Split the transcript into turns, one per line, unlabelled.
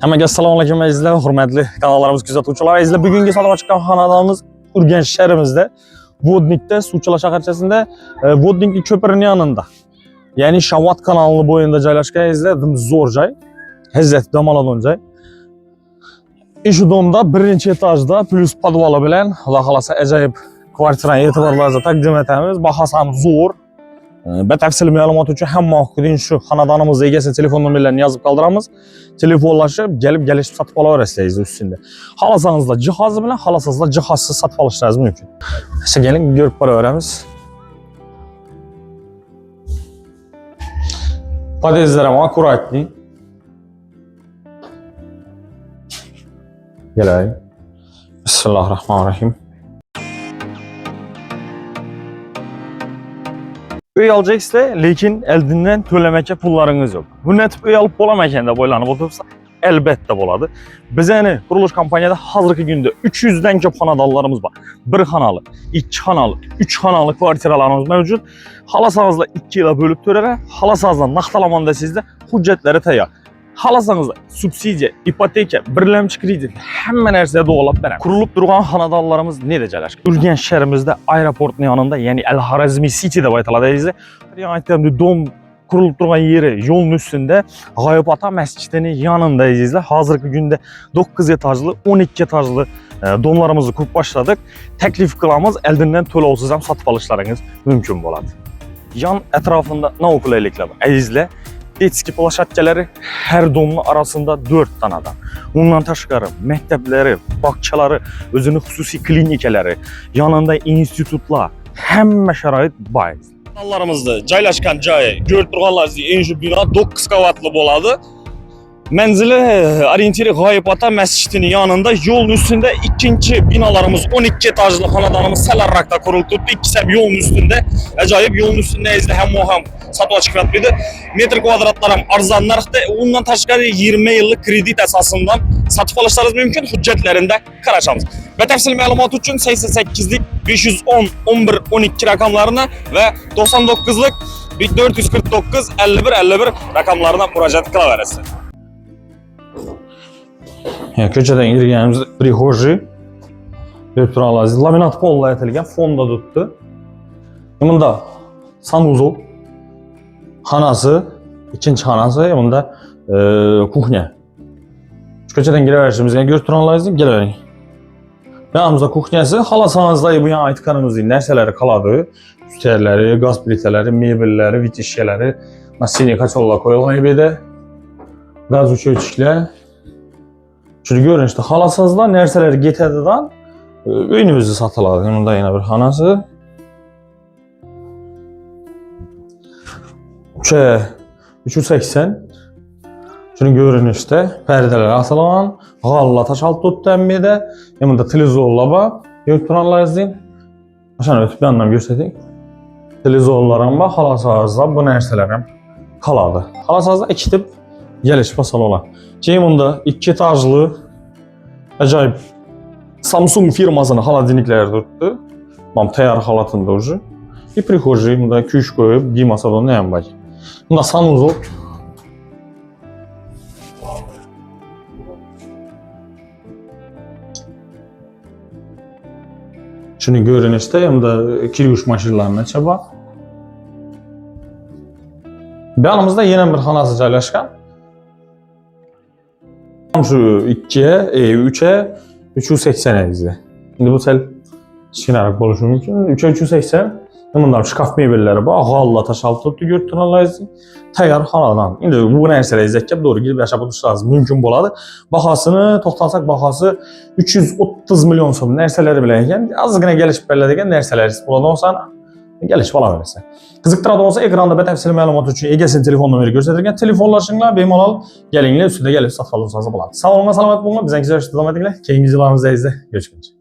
Hammaga assalomu alaykum azizlar, hurmatli kanallarimiz kuzatuvchilar. Azizlar, bugungi sotuvga chiqqan xonadonimiz Urganch shahrimizda, Vodnikda, Suvchilar shaharchasida, Vodnikning ko'pirining yonida. Ya'ni Shavot kanalining bo'yinda joylashgan azizlar, zo'r joy. Izzat domalon joy. Shu domda birinchi etajda plus podvali bilan, Xudo xolasa ajoyib kvartirani e'tiborlaringizga taqdim etamiz. Bahasi ham zo'r. Batafsil ma'lumot uchun hamma o'qiding shu xonadonimiz egasi telefon nomerlarini yozib qoldiramiz. Telefonlashib, kelishib sotib olaverasizlar ustida. Xohlasangiz jihozi bilan, xohlasangiz jihozsiz sotib olishingiz mumkin. Keling, ko'rib boraveramiz. Podyezdlar ham akkuratni. Kelay. Bismillahirrohmanirrohim. Uy alacaksınız, lekin eldinden to'lamaka pullaringiz yo'q. Bu netip uy olib bo'lamagan deb o'ylanib o'tirsa, albatta bo'ladi. Biz yani qurilish kompaniyada hozirgi kunda 300 dan ko'p xonadonlarimiz bor. 1 xonali, 2 xonali, 3 xonali kvartiralarimiz mavjud. Xolasanızlar 2 yilga bo'lib to'lalar, xolasanızlar naqdalamonda sizda hujjatlari tayyor. Xolasanızlar subsidiya, ipoteka, birlamchi kredit hamma narsada to'g'rilab beramiz. Qurilib turgan xonadonlarimiz nerede joylashgan? Urganch shahrimizda aeroportning yonida, ya'ni Al-Xorazmiy City deb aytiladi azizlar. Aytganimdek, dom qurilib turgan yeri yo'lning ustida, G'oyib ota masjidining yonida azizlar. Hozirgi kunda 9 etajli, 12 etajli domlarimizni ko'p boshladik. Taklif qilamiz, eldindan to'lovsiz ham sotib olishlaringiz mumkin bo'ladi. Yon atrofida nima qulayliklar bor azizlar? Detski plashatkalari her domның arasında 4 tanadan. Ondan tashqari maktablari, bog'chalari, o'zining xususiy klinikalari, yanında institutlar, hamma sharoit bor. Xonadonlarimizda joylashgan joyi, ko'rib turganlaringizdek, eng shu bino 9 qavatli bo'ladi. Manzili orientiri G'oyib ota masjidining yonida, yo'lning ustida ikkinchi binolarimiz 12 etajli xonadonimiz salarroqda qurilib turibdi. Ikkisi ham yo'lning ustida, ajoyib yo'lning ustida izda ham sotib chiqyapti. Metr kvadratlar ham arzon narxda, undan tashqari 20 yillik kredit asosida sotib olishlaringiz mumkin. Hujjatlarida qarashamiz. Batafsil ma'lumot uchun 88lik 510 11 12 raqamlarini va 99lik 449 51 51 raqamlarına murojaat qilaverasizlar. Ko'chadan kirganimizda prixожий deb turamiz. Laminat polla aytilgan fonda turibdi. Bunda sanuzol xonasi, ikkinchi xonasi, bunda kuxnya. Ko'chadan kiraverishimizga ko'rib turamiz, kelavering. Yanımızda kuxnyasi, xolasanizlar bu yana aytganimizdek narsalari qoladi. Üstlerleri, gaz plitaları, mebelleri, vitişkeleri, nasini kaçolla qo'yilgan edi. Gaz o'chirgichlar. Çünkü görün işte xolasanizlar narsalar ketadidan uyni o'zi sotiladi. Bunda yana bir xonasi. 380. Şunu görünüşte perdeler asılan, g'alla taşalt tuttanmede, yanında televizorlar var. Görüp turalarsın. Aşağı ötüp yandan gösterdik. Televizorlarım var, xolasanizlar bu narsalar ham qoladi. Xolasanizlar ikitib gelish masala olan. Keyin bunda 2 etajli ajoyib Samsung firmasının xolodilniklari turibdi. Mam tayyor holatida уже. И прихожий, bunda kuch qo'yib, giyim saloni ham bor. Bunda sanuzol. Shuni ko'rinishda hamda kirguch mashinalarni chaba. Yanımızda yana bir xonasi joylashgan. Şu 2'ye, 3'e 380 izle. Şimdi bu sel şınarak buluşu mümkün. 3'e 380. Bundan şkaf mebelleri var. G'alla taşaltı tuttu görüntülerinizi. Tayyor xonadon. Şimdi bu narsalar izleyip doğru girib yaşab o'tishlaringiz mümkün bo'ladi. Bahasını to'xtalsak bahası 330 milyon so'm narsalari bilan ekan. Ozgina kelishib beriladigan narsalar bo'ladi. O'sani kelishib olaverasizlar. Qiziqtiradigan bo'lsa ekranda batafsil ma'lumot uchun egasini telefon nomeri ko'rsatilgan. Telefonlashinglar bemalol kelinglar, ustida kelib sotib olsangiz bo'ladi. Sog' bo'ling, salomat bo'ling. Bizdan kuzatishda davom etinglar. Keyingi videolarimizda izle. Görüşguncha.